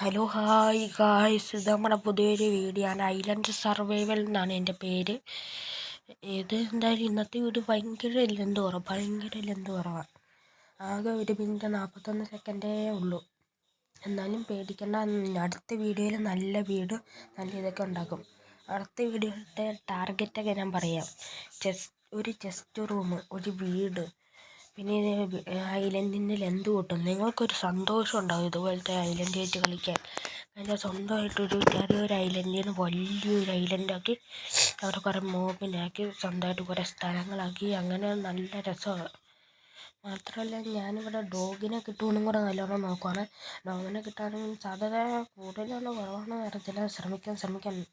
Hello hi guys, ഇത് നമ്മുടെ പുതിയൊരു വീഡിയോ ആണ്. ഐലൻഡ് സർവൈവൽ എന്നാണ് എൻ്റെ പേര്. ഇത് എന്തായാലും ഇന്നത്തെ വീഡിയോ ഭയങ്കര ലെന്ത് കുറവാണ്. ആകെ 1 മിനിറ്റ് 41 സെക്കൻഡേ ഉള്ളൂ. എന്നാലും പേടിക്കേണ്ട, അടുത്ത വീഡിയോയിൽ നല്ല ഇതൊക്കെ ഉണ്ടാക്കും. അടുത്ത വീഡിയോയുടെ ടാർഗറ്റൊക്കെ ഞാൻ പറയാം. ഒരു ചെസ്റ്റ് റൂം, ഒരു വീട്, പിന്നെ ഐലൻഡിൻ്റെ ലെന്ത് കൂട്ടും. നിങ്ങൾക്കൊരു സന്തോഷം ഉണ്ടാകും ഇതുപോലത്തെ ഐലൻഡ് ആയിട്ട് കളിക്കാൻ. അതിൻ്റെ സ്വന്തമായിട്ടൊരു ചെറിയൊരു ഐലൻഡിൽ നിന്ന് വലിയൊരു ഐലൻഡാക്കി അവിടെ കുറേ മോബിനാക്കി സ്വന്തമായിട്ട് കുറേ സ്ഥലങ്ങളാക്കി, അങ്ങനെ നല്ല രസമാണ്. മാത്രമല്ല, ഞാനിവിടെ ഡോഗിനെ കിട്ടുമെന്നും കൂടെ നല്ലോണം നോക്കുവാണ്. ഡോഗിനെ കിട്ടാനും സാധ്യത കൂടുതലാണോ കുറവാണോ അറിയത്തില്ല. ശ്രമിക്കാം.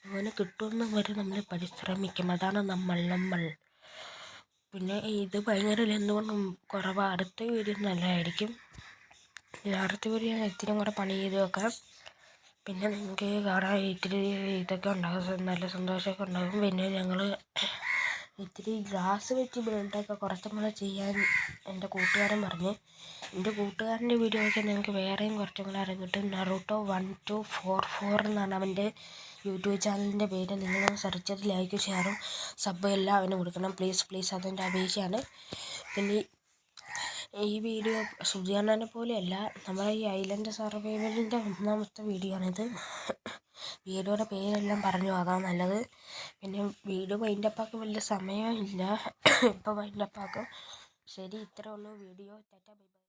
ഡോഗിനെ കിട്ടുമെന്ന് വരെ നമ്മൾ പരിശ്രമിക്കും. അതാണ് നമ്മൾ. പിന്നെ ഇത് ഭയങ്കര ലെന്തുകൊണ്ടും കുറവാണ്. അടുത്ത വീഡിയോ നല്ലതായിരിക്കും. അടുത്ത വീഡിയോ ഞാൻ ഇത്തിരി കൂടെ പണി ചെയ്ത് വെക്കാം. പിന്നെ നിങ്ങൾക്ക് കാണാൻ ഇത്തിരി ഇതൊക്കെ ഉണ്ടാകും, നല്ല സന്തോഷമൊക്കെ ഉണ്ടാകും. പിന്നെ ഞങ്ങൾ ഇത്തിരി ഗ്ലാസ് വെച്ച് ബിൽഡൊക്കെ കുറച്ചും കൂടെ ചെയ്യാൻ എൻ്റെ കൂട്ടുകാരൻ പറഞ്ഞ്. എൻ്റെ കൂട്ടുകാരൻ്റെ വീഡിയോ ഒക്കെ നിങ്ങൾക്ക് വേറെയും കുറച്ചും കൂടെ അറിയാൻ കിട്ടും. നറൂട്ടോ 1244 എന്നാണ് അവൻ്റെ യൂട്യൂബ് ചാനലിൻ്റെ പേര്. നിങ്ങൾ സെർച്ച് ചെയ്ത് ലൈക്ക് ഷെയറും സബ് എല്ലാം അവന് കൊടുക്കണം. പ്ലീസ്, അതെൻ്റെ അപേക്ഷയാണ്. പിന്നെ ഈ വീഡിയോ സുധിയണ്ണനെ പോലെയല്ല, നമ്മുടെ ഈ ഐലൻഡ് സർവൈവലിൻ്റെ 1ാമത്തെ വീഡിയോ ആണിത്. വീഡിയോയുടെ പേരെല്ലാം പറഞ്ഞു, അതാണ് നല്ലത്. പിന്നെ വീഡിയോ വൈൻഡപ്പാക്കാൻ വലിയ സമയമില്ല, ഇപ്പോൾ വൈൻഡപ്പാക്കും. ശരി, ഇത്രേ ഉള്ളൂ വീഡിയോ. Tata, bye bye.